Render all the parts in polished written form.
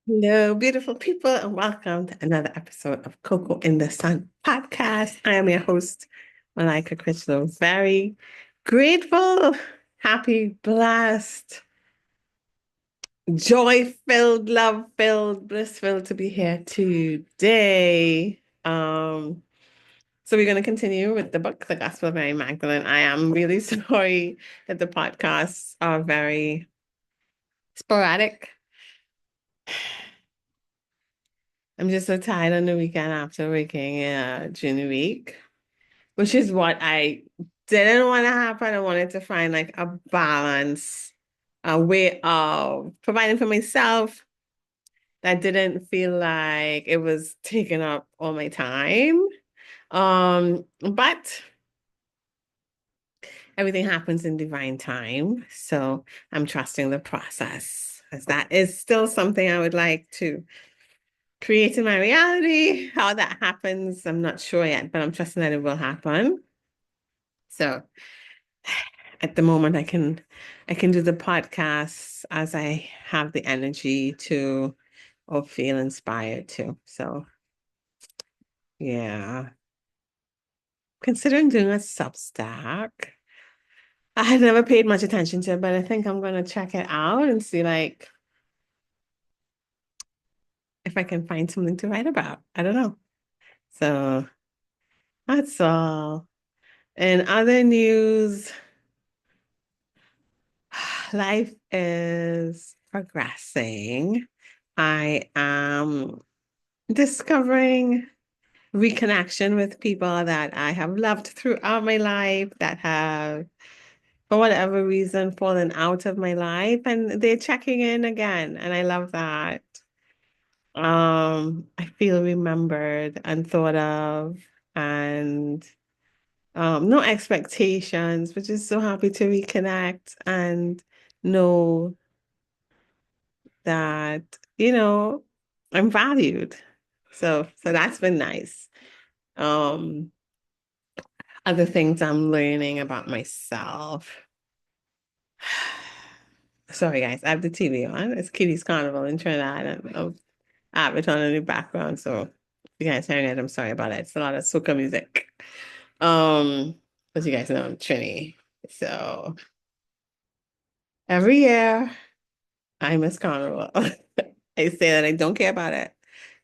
Hello, beautiful people, and welcome to another episode of Coco in the Sun podcast. I am your host, Malika Critchlow. Very grateful, happy, blessed, joy-filled, love-filled, bliss-filled to be here today. So we're going to continue with the book, The Gospel of Mary Magdalene. I am really sorry that the podcasts are very sporadic. I'm just so tired on the weekend after working during the week, which is what I didn't want to happen. I wanted to find like a balance, a way of providing for myself that didn't feel like it was taking up all my time. But everything happens in divine time. So I'm trusting the process, as that is still something I would like to creating my reality. How that happens, I'm not sure yet, but I'm trusting that it will happen. So at the moment, I can do the podcast as I have the energy to or feel inspired to. So yeah, considering doing a Substack. I had never paid much attention to it, but I think I'm gonna check it out and see like if I can find something to write about. I don't know. So that's all. In other news, life is progressing. I am discovering reconnection with people that I have loved throughout my life that have, for whatever reason, fallen out of my life, and they're checking in again. And I love that. I feel remembered and thought of, and no expectations, but just so happy to reconnect and know that, I'm valued. So that's been nice. Um, Other things I'm learning about myself. Sorry, guys, I have the TV on. It's Kitty's Carnival in Trinidad, and I have it on in the background. So if you guys hearing it, I'm sorry about it. It's a lot of soca music. Um, as you guys know, I'm Trini. So every year I miss Carnival. I say that I don't care about it.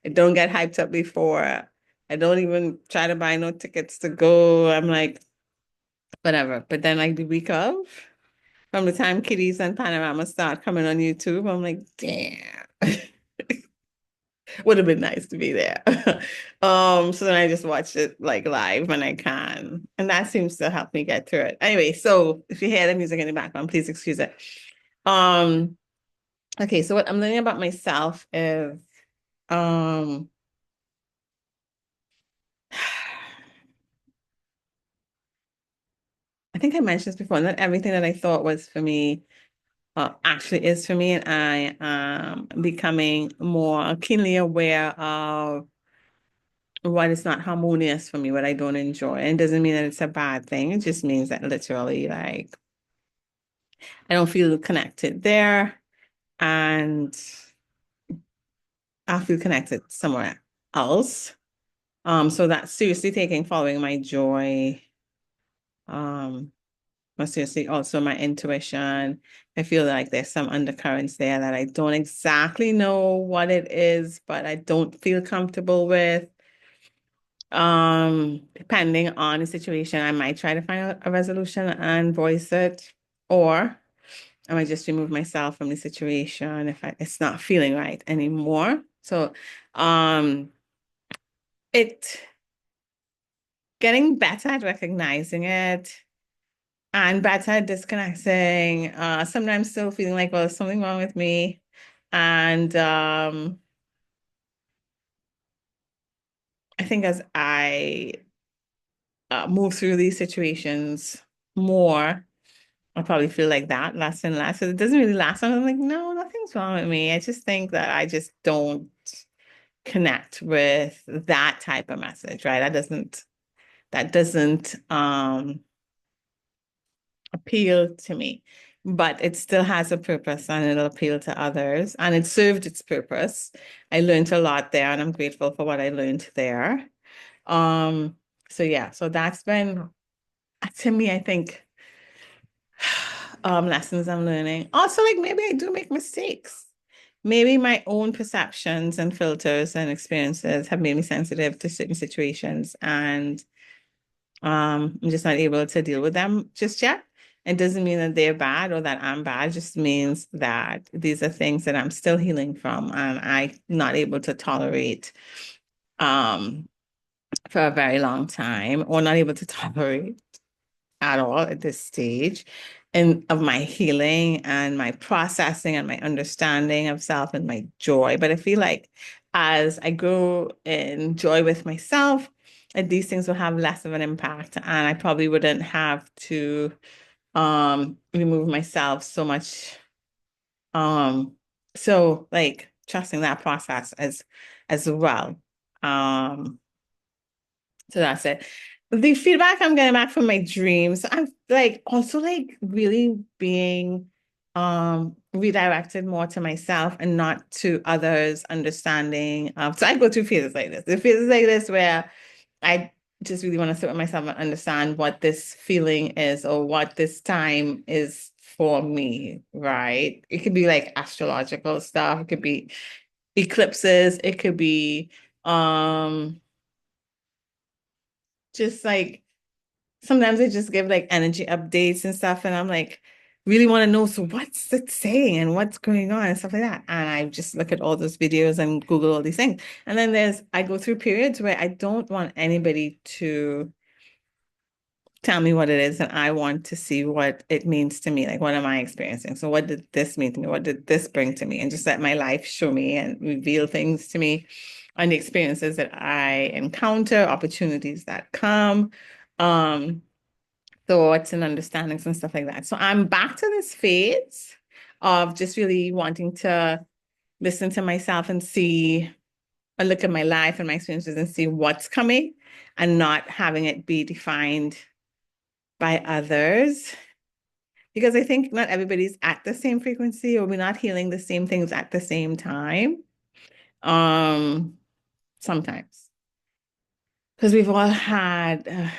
I don't get hyped up before. I don't even try to buy no tickets to go. I'm like, whatever. But then like the week of, from the time Kitties and Panorama start coming on YouTube, I'm like, damn. Would have been nice to be there. So then I just watch it like live when I can. And that seems to help me get through it. Anyway, so if you hear the music in the background, please excuse it. Um, okay, so what I'm learning about myself is um I think I mentioned this before, not everything that I thought was for me actually is for me, and I am becoming more keenly aware of what is not harmonious for me, what I don't enjoy. And it doesn't mean that it's a bad thing. It just means that literally, like, I don't feel connected there, and I feel connected somewhere else. So that's seriously taking following my joy. Um, but seriously, also my intuition. I feel like there's some undercurrents there that I don't exactly know what it is, but I don't feel comfortable with. Depending on the situation, I might try to find a resolution and voice it, or I might just remove myself from the situation if it's not feeling right anymore. So, um, it getting better at recognizing it and better at disconnecting. Sometimes still feeling like, well, there's something wrong with me. And I think as I move through these situations more, I probably feel like that less and less. So it doesn't really last long. I'm like, no, nothing's wrong with me. I just think that I just don't connect with that type of message, right? That doesn't appeal to me. but it still has a purpose and it'll appeal to others. And it served its purpose. I learned a lot there and I'm grateful for what I learned there. Um, so yeah, so that's been to me, I think, lessons I'm learning. Also, like maybe I do make mistakes. Maybe my own perceptions and filters and experiences have made me sensitive to certain situations, and I'm just not able to deal with them just yet. It doesn't mean that they're bad or that I'm bad. It just means that these are things that I'm still healing from, and I'm not able to tolerate um for a very long time, or not able to tolerate at all at this stage and of my healing and my processing and my understanding of self and my joy. But I feel like as I grow in joy with myself, these things will have less of an impact, and I probably wouldn't have to remove myself so much. So like trusting that process as well. Um so that's it. The feedback I'm getting back from my dreams, I'm like also like really being redirected more to myself and not to others understanding. So I go through phases like this. The phases like this where I just really want to sit with myself and understand what this feeling is or what this time is for me, right? It could be like astrological stuff, it could be eclipses, it could be just like sometimes they just give like energy updates and stuff, and I'm like, really want to know, so what's it saying and what's going on and stuff like that. And I just look at all those videos and Google all these things. And then I go through periods where I don't want anybody to tell me what it is, and I want to see what it means to me. Like, what am I experiencing? So, what did this mean to me? What did this bring to me? And just let my life show me and reveal things to me on the experiences that I encounter, opportunities that come. Um, Thoughts and understandings and stuff like that. So I'm back to this phase of just really wanting to listen to myself and see or look at my life and my experiences and see what's coming and not having it be defined by others. Because I think not everybody's at the same frequency or we're not healing the same things at the same time. Um, Sometimes. Because we've all had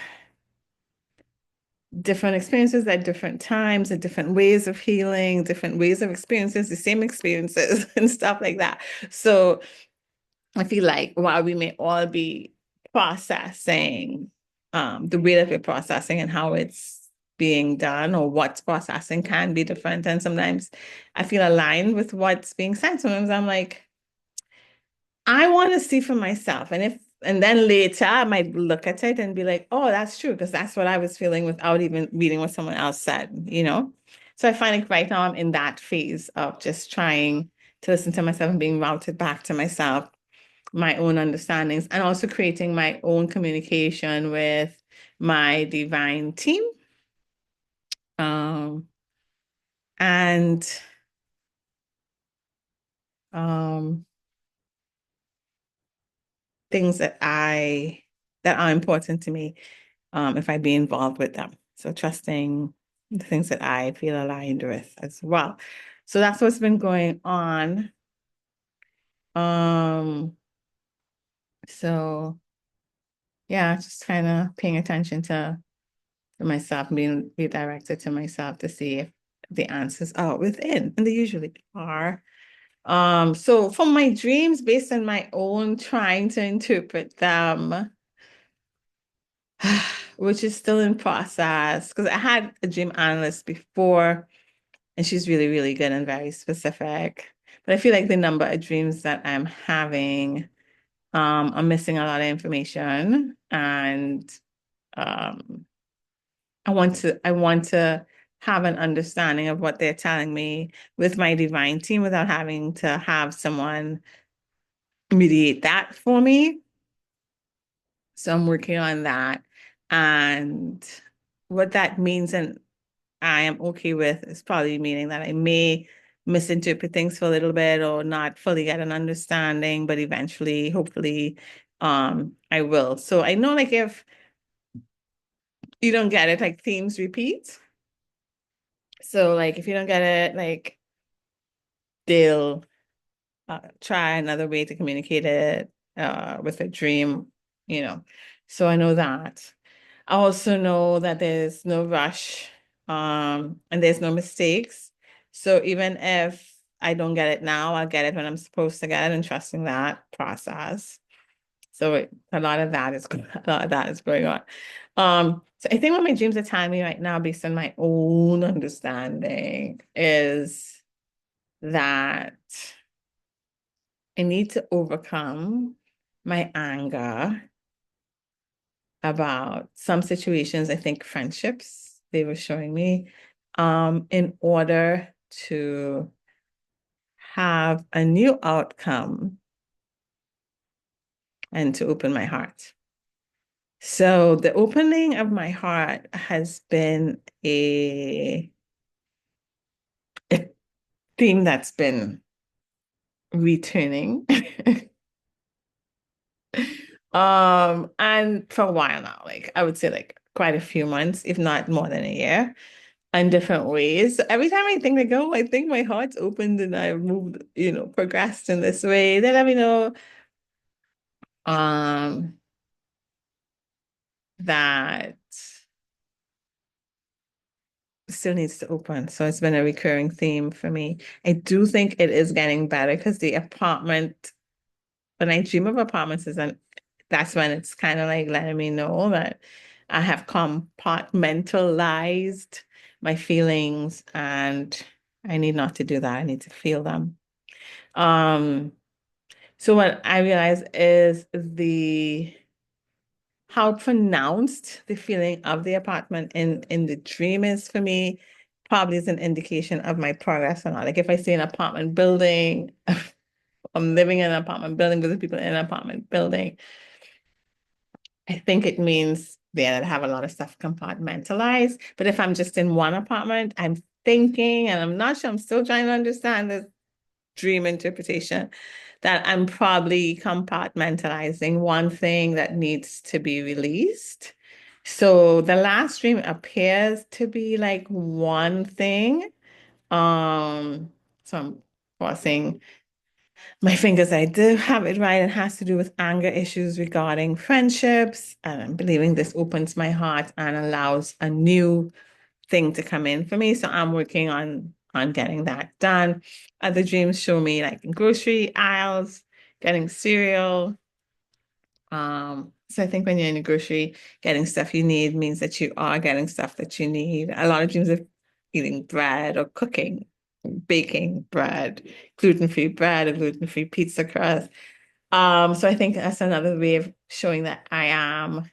different experiences at different times, and different ways of healing, different ways of experiences, the same experiences and stuff like that. So I feel like while we may all be processing the way that we're processing and how it's being done or what's processing can be different. And sometimes I feel aligned with what's being said. Sometimes I'm like, I want to see for myself. And then later I might look at it and be like, oh, that's true, because that's what I was feeling without even reading what someone else said, you know? So I find like right now I'm in that phase of just trying to listen to myself and being routed back to myself, my own understandings, and also creating my own communication with my divine team. Um, and um things that are important to me if I be involved with them. So trusting the things that I feel aligned with as well. So that's what's been going on. Um, so yeah, just kind of paying attention to myself, being redirected to myself to see if the answers are within, and they usually are. So from my dreams, based on my own trying to interpret them, which is still in process, because I had a dream analyst before, and she's really, really good and very specific. But I feel like the number of dreams that I'm having, I'm missing a lot of information, and um, I want to have an understanding of what they're telling me with my divine team without having to have someone mediate that for me. So I'm working on that, and what that means, and I am okay with, is probably meaning that I may misinterpret things for a little bit or not fully get an understanding, but eventually, hopefully, I will. So I know like if you don't get it, like themes repeat. So like if you don't get it, like they'll try another way to communicate it with a dream, you know. So I know that. I also know that there's no rush, and there's no mistakes. So even if I don't get it now, I'll get it when I'm supposed to get it and trusting that process. So a lot of that is a lot of that is going on. So I think what my dreams are telling me right now, based on my own understanding, is that I need to overcome my anger about some situations, I think friendships they were showing me, in order to have a new outcome and to open my heart. So the opening of my heart has been a theme that's been returning. And for a while now, like I would say like quite a few months, if not more than a year, in different ways. So every time I think like, oh, I think my heart's opened and I've moved, progressed in this way, they let me know um that still needs to open. So it's been a recurring theme for me. I do think it is getting better because the apartment, when I dream of apartments, that's when it's kind of like letting me know that I have compartmentalized my feelings and I need not to do that. I need to feel them. Um, so what I realize is the how pronounced the feeling of the apartment in the dream is for me probably is an indication of my progress or not. Like if I see an apartment building, I'm living in an apartment building with the people in an apartment building, I think it means there that have a lot of stuff compartmentalized. But if I'm just in one apartment, I'm thinking, and I'm not sure, I'm still trying to understand this dream interpretation, that I'm probably compartmentalizing one thing that needs to be released. So the last dream appears to be like one thing. Um, so I'm crossing my fingers. I do have it right. It has to do with anger issues regarding friendships. And I'm believing this opens my heart and allows a new thing to come in for me. So I'm working on getting that done. Other dreams show me like in grocery aisles, getting cereal. So I think when you're in a grocery, getting stuff you need means that you are getting stuff that you need. A lot of dreams of eating bread or cooking, baking bread, gluten-free bread or gluten-free pizza crust. So I think that's another way of showing that I am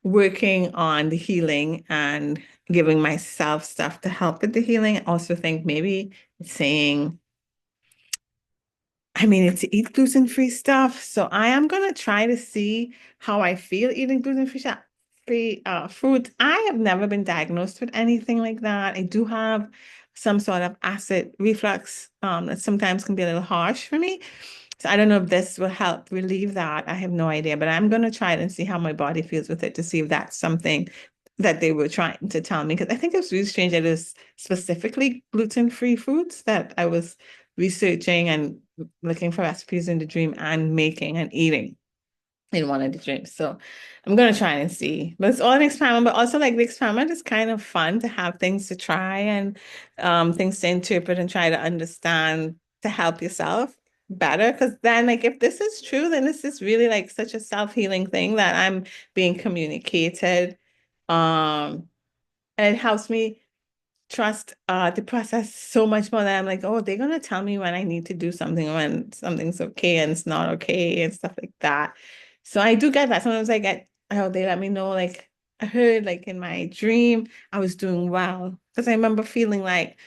working on the healing and giving myself stuff to help with the healing. I also think maybe saying, I mean, to eat gluten-free stuff. So I am gonna try to see how I feel eating gluten-free food. I have never been diagnosed with anything like that. I do have some sort of acid reflux that sometimes can be a little harsh for me. So I don't know if this will help relieve that. I have no idea, but I'm going to try it and see how my body feels with it to see if that's something that they were trying to tell me. Because I think it was really strange that it was specifically gluten-free foods that I was researching and looking for recipes in the dream and making and eating in one of the dreams. So I'm gonna try and see. But it's all an experiment, but also like the experiment is kind of fun to have things to try and things to interpret and try to understand to help yourself better. Because then like if this is true, then this is really like such a self-healing thing that I'm being communicated. Um and it helps me trust the process so much more that I'm like, oh, they're gonna tell me when I need to do something, when something's okay and it's not okay and stuff like that. So I do get that. Sometimes I get, oh, they let me know, like I heard like in my dream I was doing well. Because I remember feeling like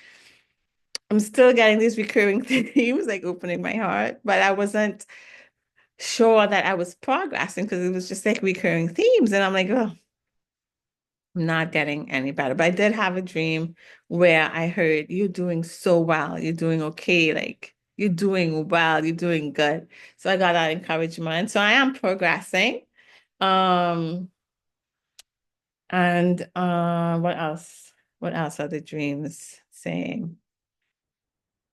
I'm still getting these recurring themes, like opening my heart, but I wasn't sure that I was progressing because it was just like recurring themes. And I'm like, oh, not getting any better. But I did have a dream where I heard, you're doing so well, you're doing okay, like you're doing well, you're doing good. So I got that encouragement. So I am progressing. Um, and what else? What else are the dreams saying?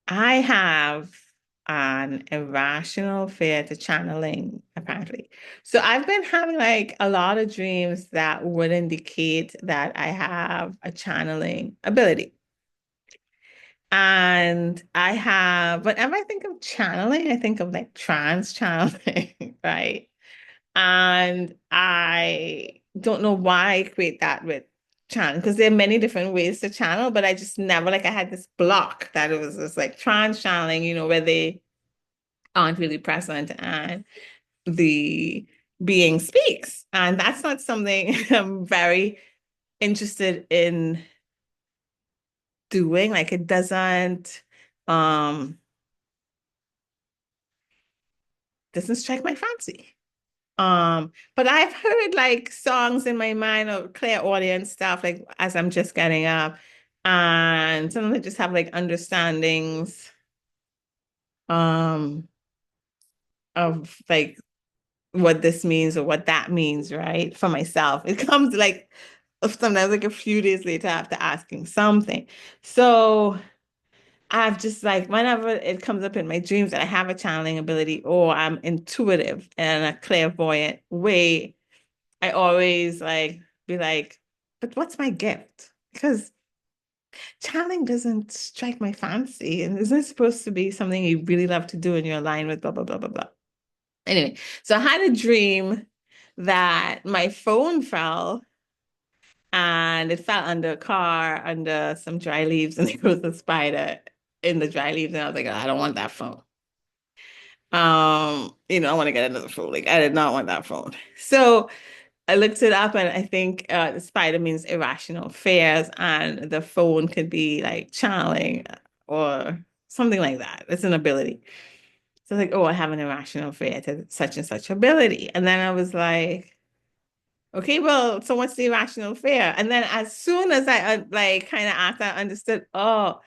I have an irrational fear to channeling, apparently. So I've been having like a lot of dreams that would indicate that I have a channeling ability. And I have, whenever I think of channeling, I think of like trance channeling, right? And I don't know why I equate that with channel because there are many different ways to channel, but I just never like I had this block that it was just like trans channeling, where they aren't really present and the being speaks. And that's not something I'm very interested in doing. Like it doesn't strike my fancy. But I've heard like songs in my mind of clairaudience stuff, like as I'm just getting up. And sometimes I just have like understandings um of like what this means or what that means, right? For myself. It comes like sometimes like a few days later after asking something. So I've just like whenever it comes up in my dreams that I have a channeling ability or I'm intuitive in a clairvoyant way, I always like be like, but what's my gift? Because channeling doesn't strike my fancy and isn't supposed to be something you really love to do and you're aligned with blah blah blah blah blah. Anyway, so I had a dream that my phone fell and it fell under a car under some dry leaves and there was a spider in the dry leaves and I was like, "Oh, I don't want that phone. I want to get another phone. Like I did not want that phone. So I looked it up and I think the spider means irrational fears and the phone could be like channeling or something like that. It's an ability. So like, oh, I have an irrational fear to such and such ability. And then I was like, okay, well, so what's the irrational fear? And then as soon as I like kind of after I understood, oh,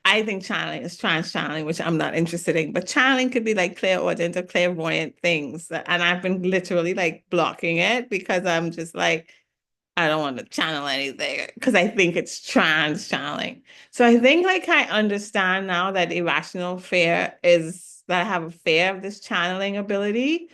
I think channeling is trance channeling, which I'm not interested in. But channeling could be like clairaudient or clairvoyant things. And I've been literally like blocking it because I'm just like, I don't want to channel anything because I think it's trans channeling. So I think like I understand now that irrational fear is that I have a fear of this channeling ability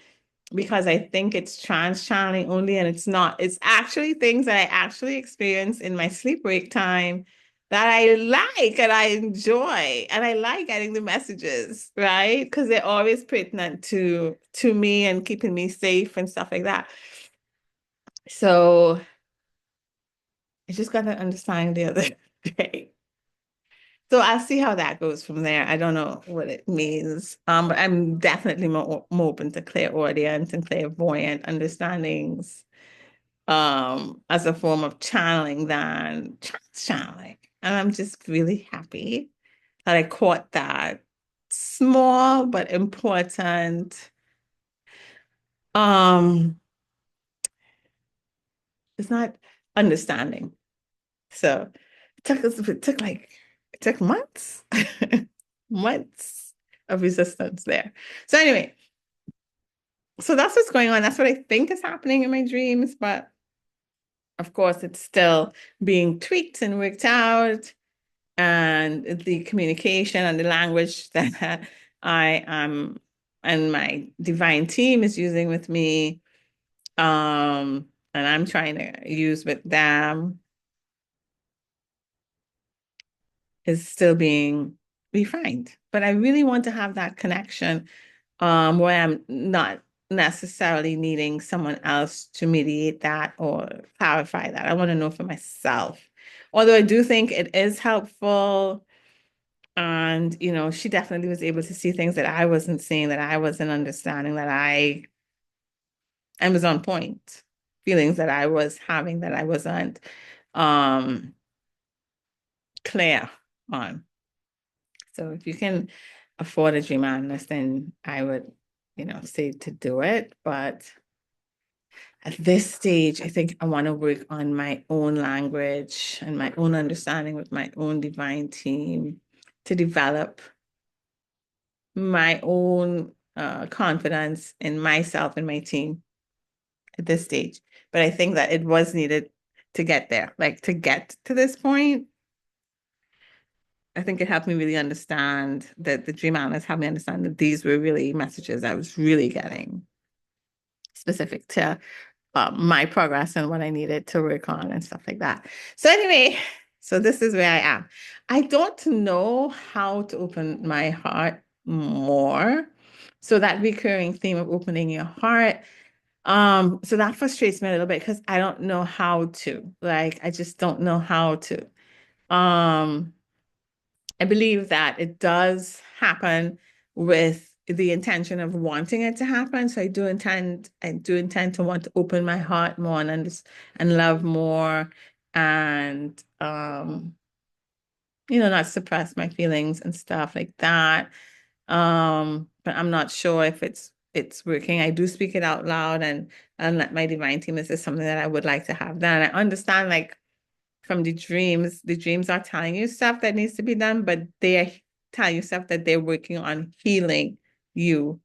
because I think it's trans channeling only and it's not. It's actually things that I actually experience in my sleep wake time that I like and I enjoy and I like getting the messages, right? Because they're always pertinent to me and keeping me safe and stuff like that. So I just got that understanding the other day. So I'll see how that goes from there. I don't know what it means. But I'm definitely more open to clairaudience and clairvoyant understandings as a form of channeling than channeling. And I'm just really happy that I caught that small but important um it's not understanding. So it took months, months of resistance there. So anyway, so that's what's going on. That's what I think is happening in my dreams, but of course it's still being tweaked and worked out, and the communication and the language that I am and my divine team is using with me, and I'm trying to use with them is still being refined. But I really want to have that connection where I'm not necessarily needing someone else to mediate that or clarify that. I want to know for myself. Although I do think it is helpful. And, she definitely was able to see things that I wasn't seeing, that I wasn't understanding, that I was on point. Feelings that I was having that I wasn't um clear on. So if you can afford a dream analyst, then I would, say to do it. But at this stage, I think I want to work on my own language and my own understanding with my own divine team to develop my own confidence in myself and my team at this stage. But I think that it was needed to get there, like to get to this point. I think it helped me really understand that the dream atlas helped me understand that these were really messages I was really getting specific to my progress and what I needed to work on and stuff like that. So anyway, so this is where I am. I don't know how to open my heart more. So that recurring theme of opening your heart, so that frustrates me a little bit because I don't know how to. Like, I just don't know how to. Um, I believe that it does happen with the intention of wanting it to happen. So I do intend to want to open my heart more and love more and not suppress my feelings and stuff like that. But I'm not sure if it's working. I do speak it out loud and let my divine team, this is something that I would like to have done. I understand like from the dreams are telling you stuff that needs to be done, but they're telling you stuff that they're working on healing you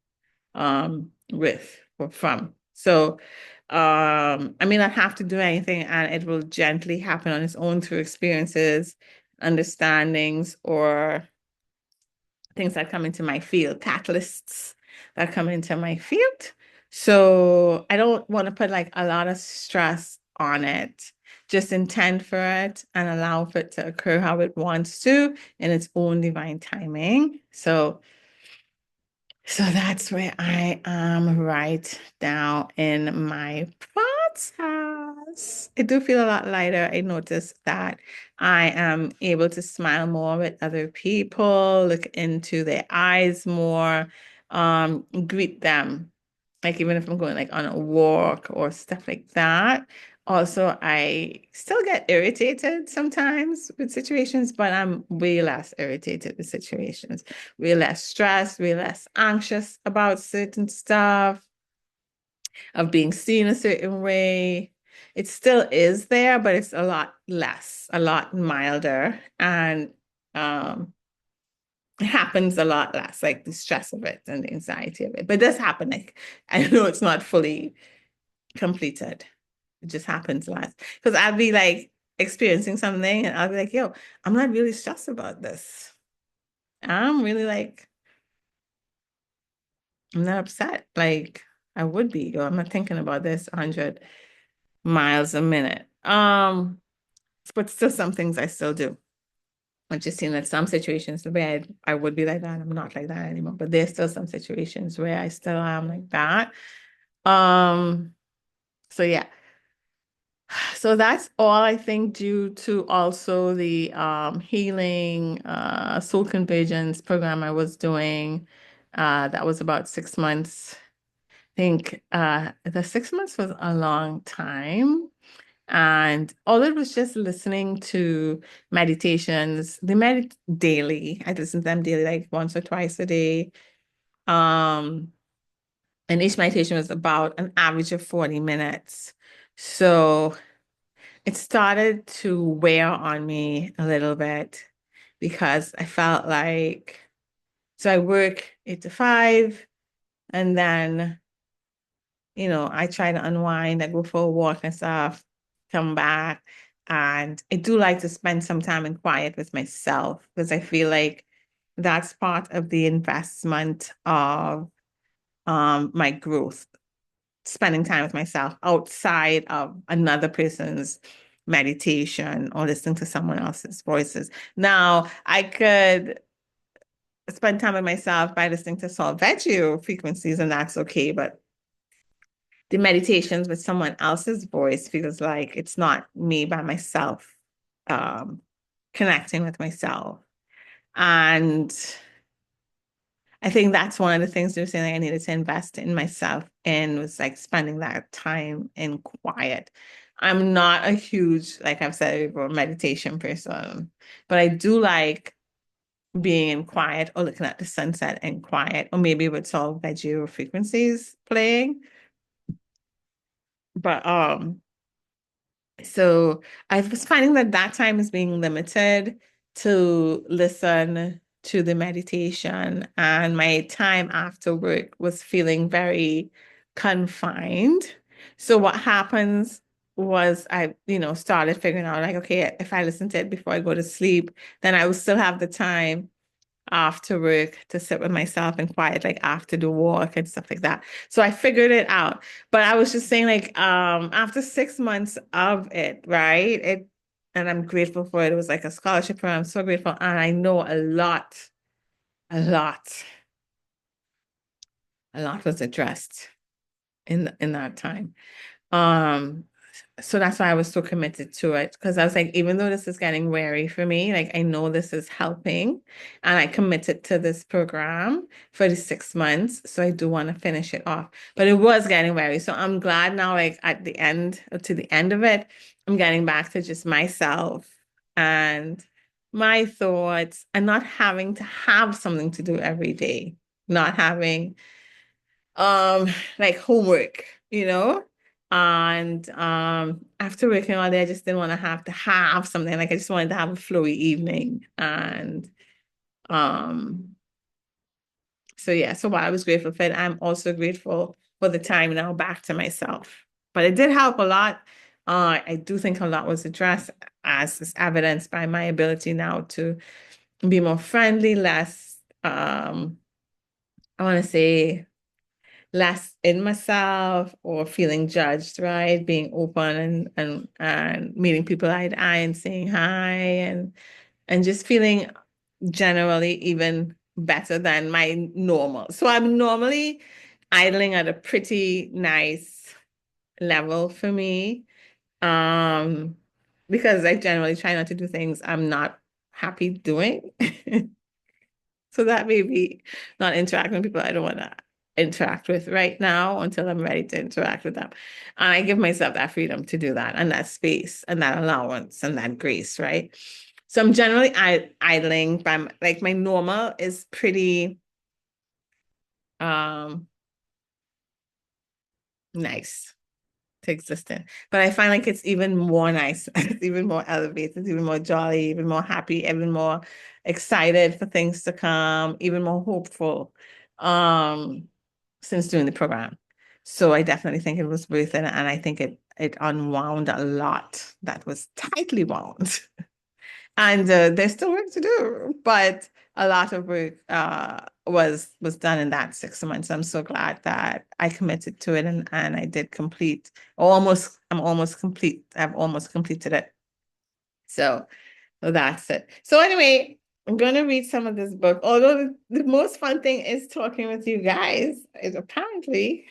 with or from. So I may not have to do anything and it will gently happen on its own through experiences, understandings, or things that come into my field, catalysts that come into my field. So I don't want to put like a lot of stress on it. Just intend for it and allow for it to occur how it wants to in its own divine timing. So that's where I am right now in my process. I do feel a lot lighter. I noticed that I am able to smile more with other people, look into their eyes more, greet them. Like even if I'm going like on a walk or stuff like that. Also, I still get irritated sometimes with situations, but I'm way less irritated with situations, way less stressed, way less anxious about certain stuff, of being seen a certain way. It still is there, but it's a lot less, a lot milder, and it happens a lot less, like the stress of it and the anxiety of it. But it does happen. Like I know it's not fully completed. It just happens less. Because I'll be like experiencing something and I'll be like, yo, I'm not really stressed about this. I'm really like, I'm not upset. Like I would be, yo, I'm not thinking about this 100 miles a minute. But still some things I still do. I'm just seeing that some situations where I would be like that. I'm not like that anymore. But there's still some situations where I still am like that. Um, so yeah. So that's all I think due to also the healing soul convergence program I was doing. That was about 6 months. I think the 6 months was a long time. And all it was just listening to meditations. They medit daily. I listen to them daily, like once or twice a day. Um, and each meditation was about an average of 40 minutes. So it started to wear on me a little bit because I felt like, so I work 8 to 5 and then, I try to unwind, I go for a walk and stuff, come back. And I do like to spend some time in quiet with myself because I feel like that's part of the investment of my growth, spending time with myself outside of another person's meditation or listening to someone else's voices. Now, I could spend time with myself by listening to solfeggio frequencies, and that's okay. But the meditations with someone else's voice feels like it's not me by myself, um, connecting with myself. And I think that's one of the things they're saying like I needed to invest in myself and was like spending that time in quiet. I'm not a huge, like I've said before, meditation person, but I do like being in quiet or looking at the sunset in quiet, or maybe with solfeggio frequencies playing. But so I was finding that that time is being limited to listen to the meditation, and my time after work was feeling very confined. So what happens? was started figuring out like, okay, if I listen to it before I go to sleep, then I will still have the time after work to sit with myself and quiet, like after the walk and stuff like that. So I figured it out. But I was just saying, like, after 6 months of it, right? And I'm grateful for it. It was like a scholarship program. I'm so grateful. And I know a lot, a lot was addressed in that time. Um, so that's why I was so committed to it because I was like, even though this is getting weary for me, like I know this is helping, and I committed to this program for the 6 months. So I do want to finish it off, but it was getting weary. So I'm glad now, like at the end to the end of it, I'm getting back to just myself and my thoughts and not having to have something to do every day, not having like homework, and after working all day I just didn't want to have something, like I just wanted to have a flowy evening. And um so yeah, so while I was grateful for it, I'm also grateful for the time now back to myself. But it did help a lot. I do think a lot was addressed, as is evidenced by my ability now to be more friendly, less I want to say less in myself or feeling judged, right? Being open and meeting people eye to eye and saying hi, and just feeling generally even better than my normal. So I'm normally idling at a pretty nice level for me. Um, because I generally try not to do things I'm not happy doing. So that may be not interacting with people I don't want to interact with right now until I'm ready to interact with them. And I give myself that freedom to do that and that space and that allowance and that grace, right? So I'm generally idling, but I'm, like my normal is pretty um nice to existent. But I find like it's even more nice, it's even more elevated, even more jolly, even more happy, even more excited for things to come, even more hopeful, um, since doing the program. So I definitely think it was worth it, and I think it unwound a lot that was tightly wound. And there's still work to do, but a lot of work was done in that 6 months. I'm so glad that I committed to it, and I did complete almost. I'm almost complete. I've almost completed it. So, so that's it. So anyway, I'm gonna read some of this book. Although the most fun thing is talking with you guys, is apparently.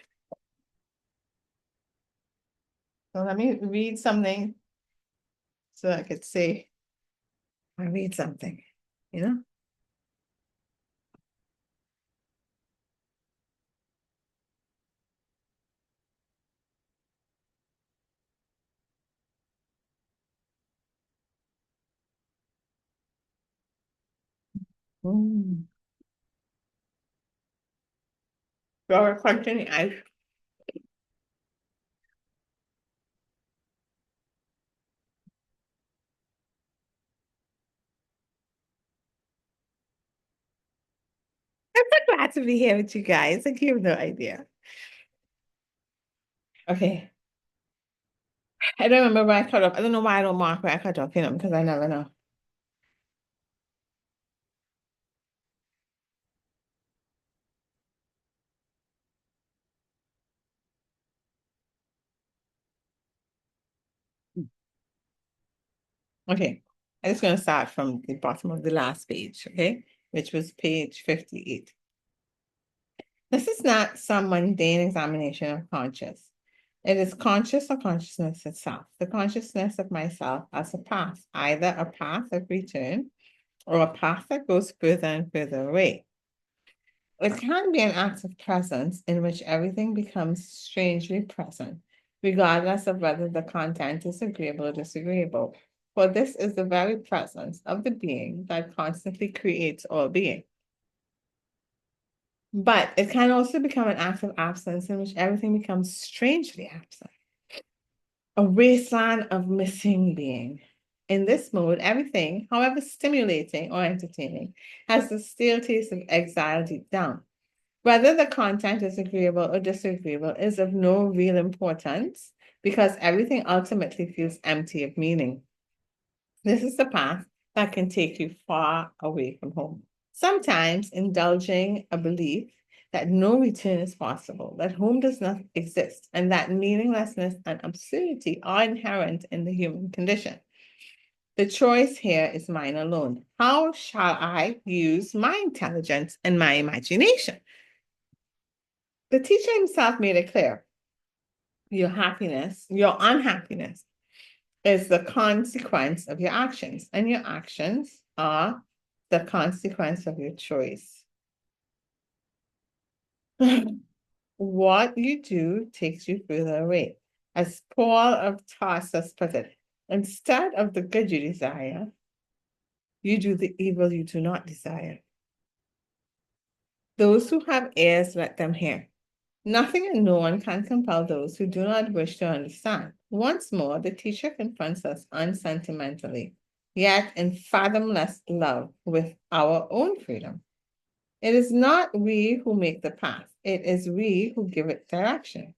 So let me read something so I could say I read something, you know? Mm. So we're continuing. I'm so glad to be here with you guys. Like you have no idea. Okay. I don't remember where I cut off. I don't know why I don't mark where I cut off, because I never know. Okay. I'm just going to start from the bottom of the last page, okay? Which was page 58. This is not some mundane examination of conscience. It is conscious of consciousness itself, the consciousness of myself as a path, either a path of return or a path that goes further and further away. It can be an act of presence in which everything becomes strangely present, regardless of whether the content is agreeable or disagreeable. For this is the very presence of the being that constantly creates all being. But it can also become an act of absence in which everything becomes strangely absent, a wasteland of missing being. In this mode, everything, however stimulating or entertaining, has the stale taste of exile deep down. Whether the content is agreeable or disagreeable is of no real importance, because everything ultimately feels empty of meaning. This is the path that can take you far away from home. Sometimes indulging a belief that no return is possible, that home does not exist, and that meaninglessness and absurdity are inherent in the human condition. The choice here is mine alone. How shall I use my intelligence and my imagination? The teacher himself made it clear. Your happiness, your unhappiness is the consequence of your actions, and your actions are the consequence of your choice. What you do takes you further away. As Paul of Tarsus put it, instead of the good you desire, you do the evil you do not desire. Those who have ears, let them hear. Nothing and no one can compel those who do not wish to understand. Once more, the teacher confronts us unsentimentally, yet in fathomless love with our own freedom. It is not we who make the path, it is we who give it direction.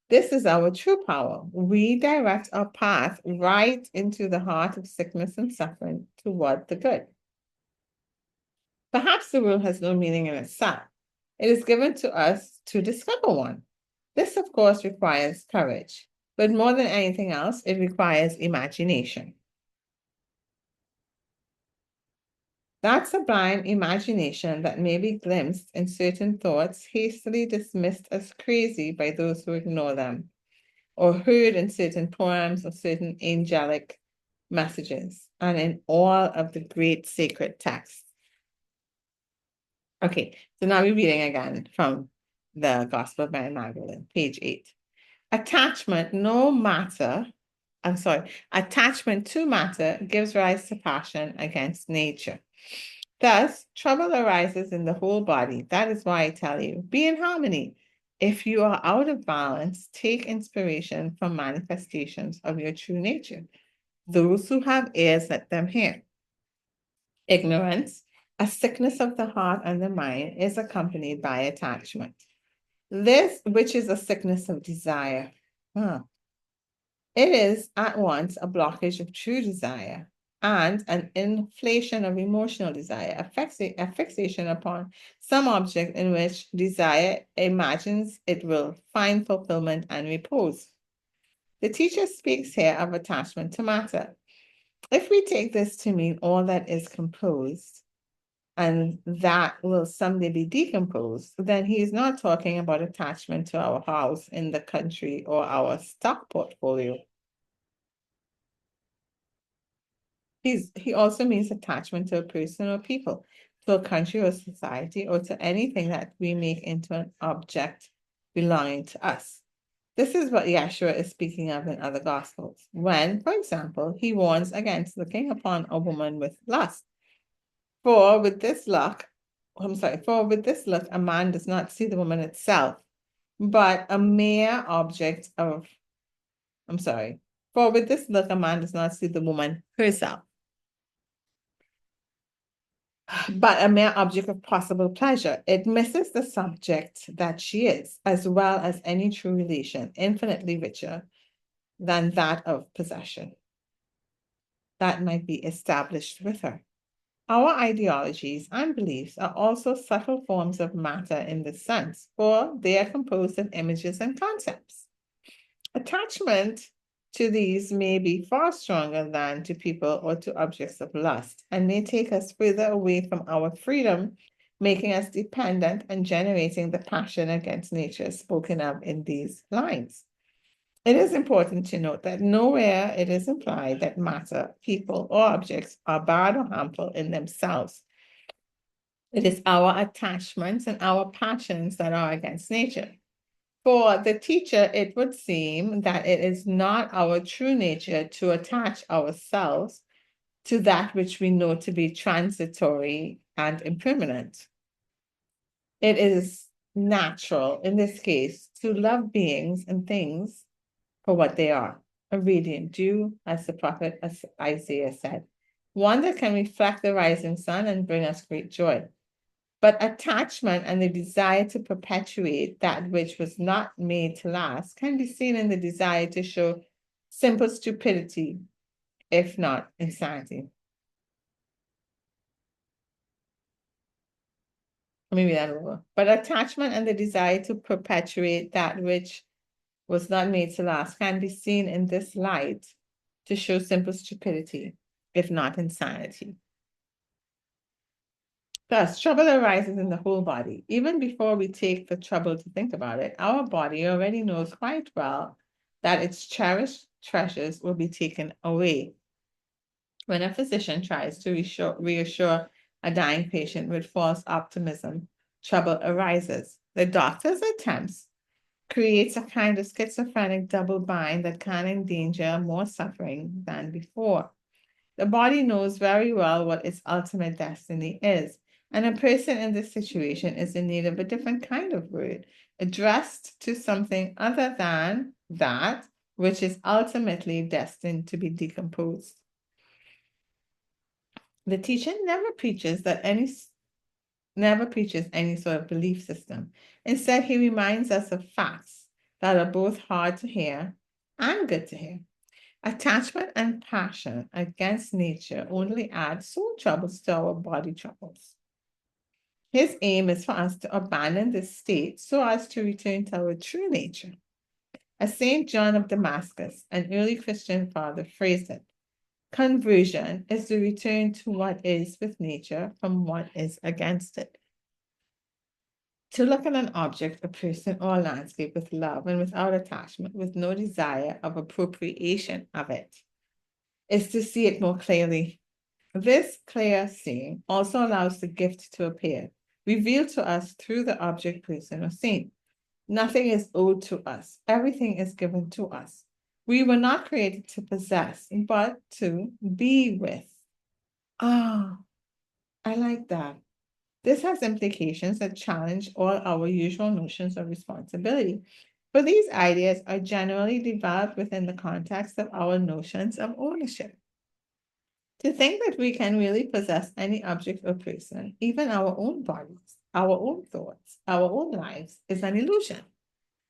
This is our true power. We direct our path right into the heart of sickness and suffering toward the good. Perhaps the rule has no meaning in itself. It is given to us to discover one. This, of course, requires courage, but more than anything else, it requires imagination. That sublime imagination that may be glimpsed in certain thoughts hastily dismissed as crazy by those who ignore them, or heard in certain poems or certain angelic messages, and in all of the great sacred texts. Okay, so now we're reading again from the Gospel of Mary Magdalene, page 8. Attachment to matter gives rise to passion against nature. Thus, trouble arises in the whole body. That is why I tell you, be in harmony. If you are out of balance, take inspiration from manifestations of your true nature. Those who have ears, let them hear. Ignorance, a sickness of the heart and the mind, is accompanied by attachment. This, which is a sickness of desire, it is at once a blockage of true desire and an inflation of emotional desire, a fixation upon some object in which desire imagines it will find fulfillment and repose. The teacher speaks here of attachment to matter. If we take this to mean all that is composed and that will someday be decomposed, then he is not talking about attachment to our house in the country or our stock portfolio. He also means attachment to a person or people, to a country or society, or to anything that we make into an object belonging to us. This is what Yeshua is speaking of in other gospels, when, for example, he warns against looking upon a woman with lust. For with this look, a man does not see the woman itself, but a mere object of, for with this look, a man does not see the woman herself, but a mere object of possible pleasure. It misses the subject that she is, as well as any true relation, infinitely richer than that of possession that might be established with her. Our ideologies and beliefs are also subtle forms of matter in this sense, for they are composed of images and concepts. Attachment to these may be far stronger than to people or to objects of lust, and may take us further away from our freedom, making us dependent and generating the passion against nature spoken of in these lines. It is important to note that nowhere it is implied that matter, people, or objects are bad or harmful in themselves. It is our attachments and our passions that are against nature. For the teacher, it would seem that it is not our true nature to attach ourselves to that which we know to be transitory and impermanent. It is natural, in this case, to love beings and things for what they are, a radiant dew, as the prophet Isaiah said, one that can reflect the rising sun and bring us great joy. But attachment and the desire to perpetuate that which was not made to last can be seen in the desire to show simple stupidity, if not insanity. Let me read that over. But attachment and the desire to perpetuate that which was not made to last can be seen in this light to show simple stupidity, if not insanity. Thus, trouble arises in the whole body. Even before we take the trouble to think about it, our body already knows quite well that its cherished treasures will be taken away. When a physician tries to reassure a dying patient with false optimism, trouble arises. The doctor's attempts creates a kind of schizophrenic double bind that can endanger more suffering than before. The body knows very well what its ultimate destiny is, and a person in this situation is in need of a different kind of word, addressed to something other than that which is ultimately destined to be decomposed. The teacher never preaches any sort of belief system. Instead, he reminds us of facts that are both hard to hear and good to hear. Attachment and passion against nature only add soul troubles to our body troubles. His aim is for us to abandon this state so as to return to our true nature. As St. John of Damascus, an early Christian father, phrased it, conversion is the return to what is with nature from what is against it. To look at an object, a person, or a landscape with love and without attachment, with no desire of appropriation of it, is to see it more clearly. This clear seeing also allows the gift to appear, revealed to us through the object, person, or scene. Nothing is owed to us. Everything is given to us. We were not created to possess, but to be with. Ah, I like that. This has implications that challenge all our usual notions of responsibility. But these ideas are generally developed within the context of our notions of ownership. To think that we can really possess any object or person, even our own bodies, our own thoughts, our own lives, is an illusion.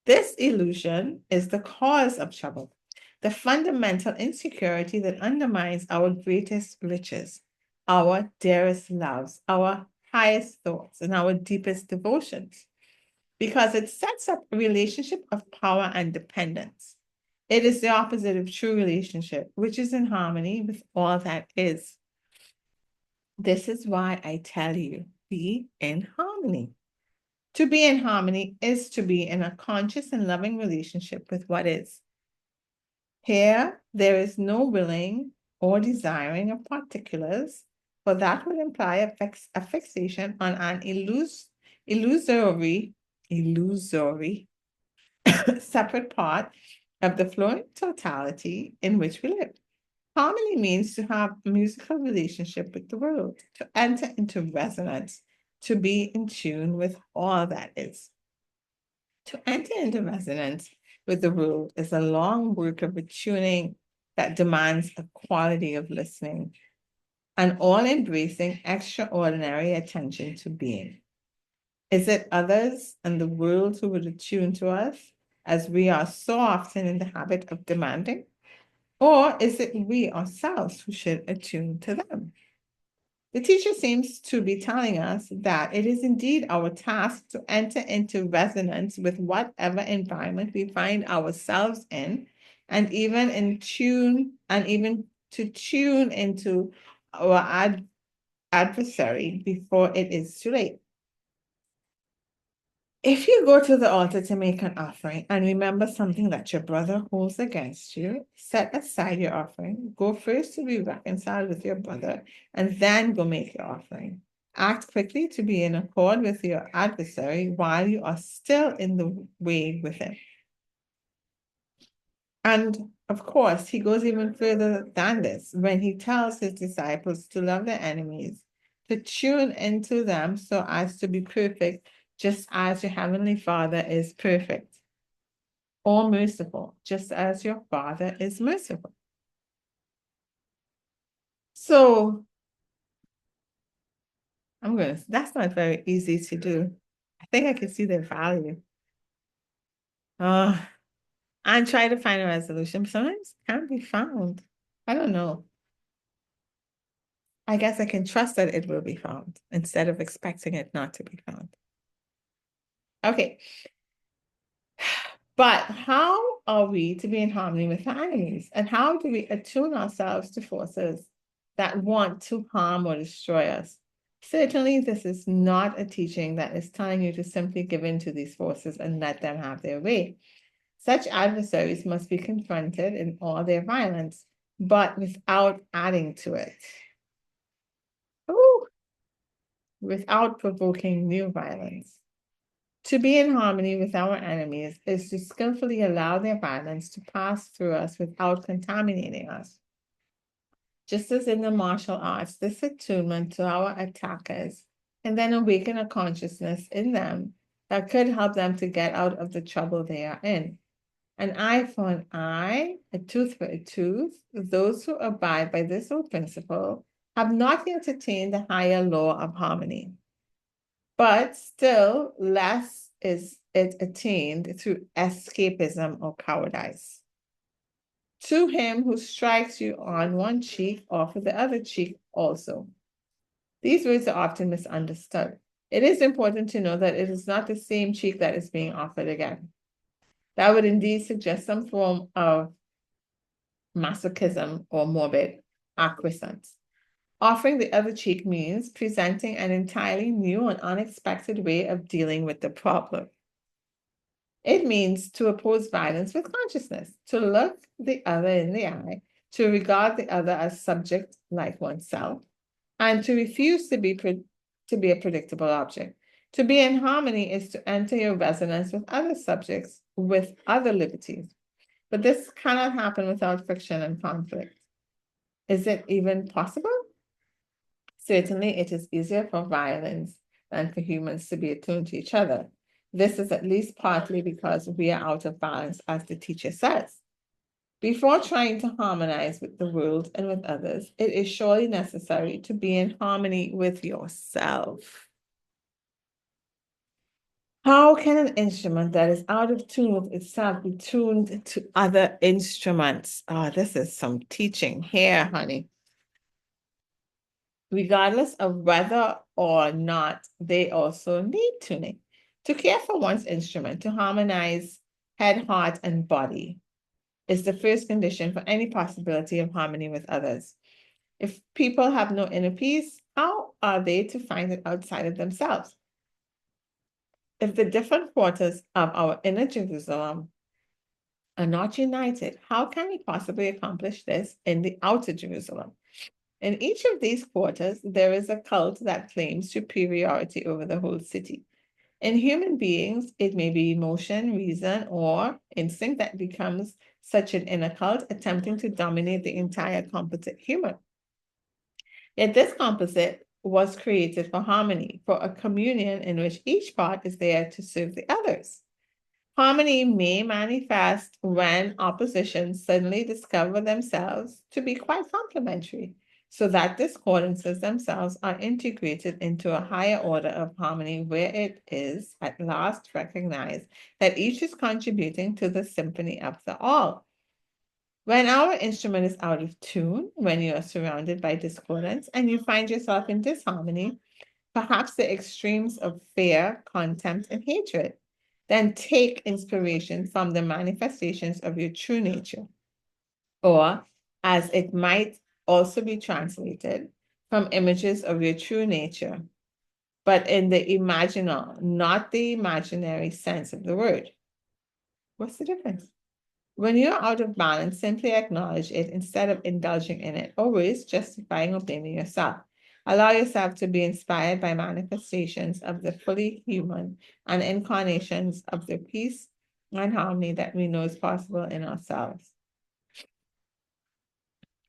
This illusion is the cause of trouble, the fundamental insecurity that undermines our greatest riches, our dearest loves, our highest thoughts, and our deepest devotions, because it sets up a relationship of power and dependence. It is the opposite of true relationship, which is in harmony with all that is. This is why I tell you, be in harmony. To be in harmony is to be in a conscious and loving relationship with what is. Here, there is no willing or desiring of particulars, for that would imply a fixation on an illusory separate part of the flowing totality in which we live. Harmony means to have a musical relationship with the world, to enter into resonance, to be in tune with all that is. To enter into resonance with the world is a long work of attuning that demands a quality of listening, an all-embracing, extraordinary attention to being. Is it others and the world who would attune to us, as we are so often in the habit of demanding? Or is it we ourselves who should attune to them? The teacher seems to be telling us that it is indeed our task to enter into resonance with whatever environment we find ourselves in, and even to tune into our adversary before it is too late. If you go to the altar to make an offering and remember something that your brother holds against you, set aside your offering. Go first to be reconciled with your brother, and then go make your offering. Act quickly to be in accord with your adversary while you are still in the way with him. And of course, he goes even further than this when he tells his disciples to love their enemies, to tune into them so as to be perfect, just as your heavenly Father is perfect, or merciful, just as your Father is merciful. So That's not very easy to do. I think I can see the value. Uh, and try to find a resolution. Sometimes it can't be found. I don't know. I guess I can trust that it will be found instead of expecting it not to be found. Okay. But how are we to be in harmony with our enemies? And how do we attune ourselves to forces that want to harm or destroy us? Certainly, this is not a teaching that is telling you to simply give in to these forces and let them have their way. Such adversaries must be confronted in all their violence, but without adding to it. Ooh, without provoking new violence. To be in harmony with our enemies is to skillfully allow their violence to pass through us without contaminating us. Just as in the martial arts, this attunement to our attackers and then awaken a consciousness in them that could help them to get out of the trouble they are in. An eye for an eye, a tooth for a tooth. Those who abide by this old principle have not yet attained the higher law of harmony. But still, less is it attained through escapism or cowardice. To him who strikes you on one cheek, offer the other cheek also. These words are often misunderstood. It is important to know that it is not the same cheek that is being offered again. That would indeed suggest some form of masochism or morbid acquiescence. Offering the other cheek means presenting an entirely new and unexpected way of dealing with the problem. It means to oppose violence with consciousness, to look the other in the eye, to regard the other as subject like oneself, and to refuse to be a predictable object. To be in harmony is to enter your resonance with other subjects, with other liberties. But this cannot happen without friction and conflict. Is it even possible? Certainly, it is easier for violence than for humans to be attuned to each other. This is at least partly because we are out of balance, as the teacher says. Before trying to harmonize with the world and with others, it is surely necessary to be in harmony with yourself. How can an instrument that is out of tune with itself be tuned to other instruments? Oh, this is some teaching here, honey. Regardless of whether or not they also need tuning. To care for one's instrument, to harmonize head, heart, and body is the first condition for any possibility of harmony with others. If people have no inner peace, how are they to find it outside of themselves? If the different quarters of our inner Jerusalem are not united, how can we possibly accomplish this in the outer Jerusalem? In each of these quarters, there is a cult that claims superiority over the whole city. In human beings, it may be emotion, reason, or instinct that becomes such an inner cult, attempting to dominate the entire composite human. Yet this composite was created for harmony, for a communion in which each part is there to serve the others. Harmony may manifest when oppositions suddenly discover themselves to be quite complementary, so that discordances themselves are integrated into a higher order of harmony where it is at last recognized that each is contributing to the symphony of the all. When our instrument is out of tune, when you are surrounded by discordance and you find yourself in disharmony, perhaps the extremes of fear, contempt, and hatred, then take inspiration from the manifestations of your true nature, or as it might also be translated, from images of your true nature, but in the imaginal, not the imaginary sense of the word. What's the difference? When you're out of balance, simply acknowledge it instead of indulging in it, always justifying or blaming yourself. Allow yourself to be inspired by manifestations of the fully human and incarnations of the peace and harmony that we know is possible in ourselves.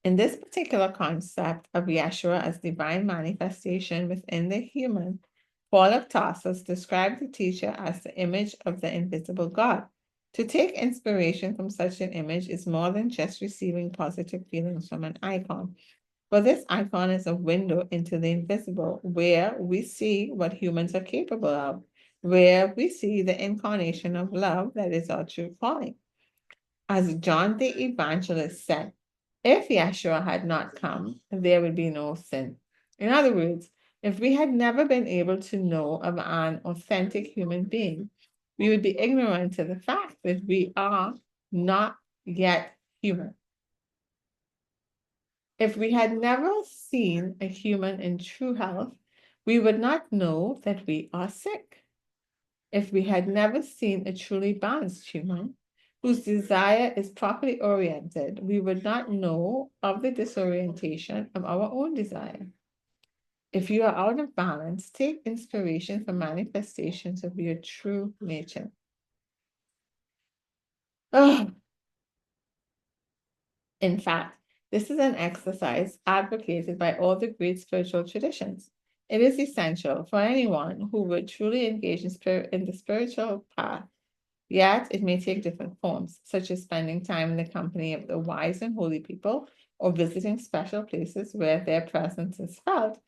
In this particular concept of Yeshua as divine manifestation within the human, Paul of Tarsus described the teacher as the image of the invisible God. To take inspiration from such an image is more than just receiving positive feelings from an icon, For this icon is a window into the invisible, where we see what humans are capable of, where we see the incarnation of love that is our true calling. As John the Evangelist said, if Yeshua had not come, there would be no sin. In other words, if we had never been able to know of an authentic human being, we would be ignorant to the fact that we are not yet human. If we had never seen a human in true health, we would not know that we are sick. If we had never seen a truly balanced human whose desire is properly oriented, we would not know of the disorientation of our own desire. If you are out of balance, take inspiration from manifestations of your true nature. Oh, in fact, this is an exercise advocated by all the great spiritual traditions. It is essential for anyone who would truly engage in the spiritual path, yet it may take different forms, such as spending time in the company of the wise and holy people, or visiting special places where their presence is felt,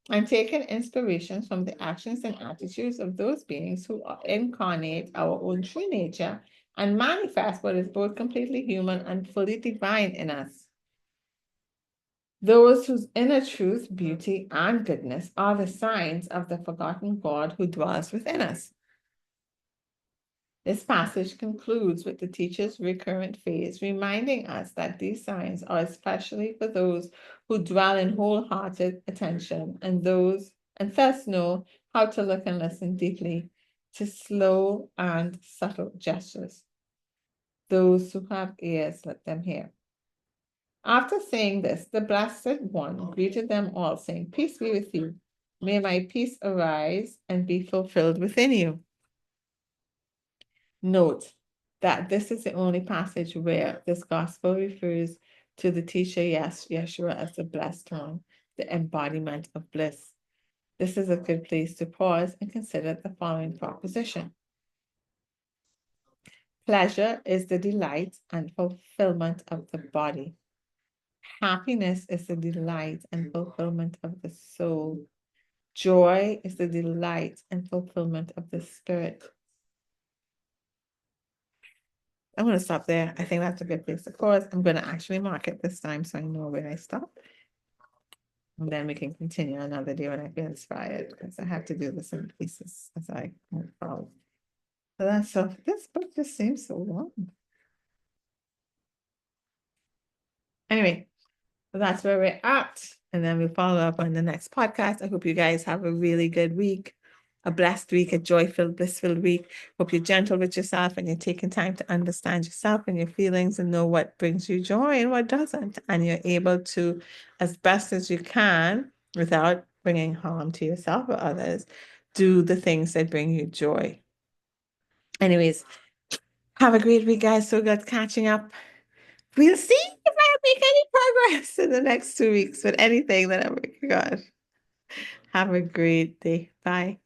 and taking inspiration from the actions and attitudes of those beings who incarnate our own true nature and manifest what is both completely human and fully divine in us. Those whose inner truth, beauty, and goodness are the signs of the forgotten God who dwells within us. This passage concludes with the teacher's recurrent phrase, reminding us that these signs are especially for those who dwell in wholehearted attention and thus know how to look and listen deeply to slow and subtle gestures. Those who have ears, let them hear. After saying this, the Blessed One greeted them all, saying, peace be with you. May my peace arise and be fulfilled within you. Note that this is the only passage where this gospel refers to the teacher, Yeshua, as the blessed one, the embodiment of bliss. This is a good place to pause and consider the following proposition. Pleasure is the delight and fulfillment of the body. Happiness is the delight and fulfillment of the soul. Joy is the delight and fulfillment of the spirit. I'm going to stop there. I think that's a good place to pause. I'm going to actually mark it this time so I know where I stop. And then we can continue another day when I feel inspired, because I have to do this in pieces as I move forward. So this book just seems so long. Anyway, that's where we're at. And then we'll follow up on the next podcast. I hope you guys have a really good week, a blessed week, a joyful, blissful week. Hope you're gentle with yourself and you're taking time to understand yourself and your feelings and know what brings you joy and what doesn't. And you're able to, as best as you can, without bringing harm to yourself or others, do the things that bring you joy. Anyways, have a great week, guys. So good catching up. We'll see if I make any progress in the next 2 weeks with anything that I'm working on. Have a great day. Bye.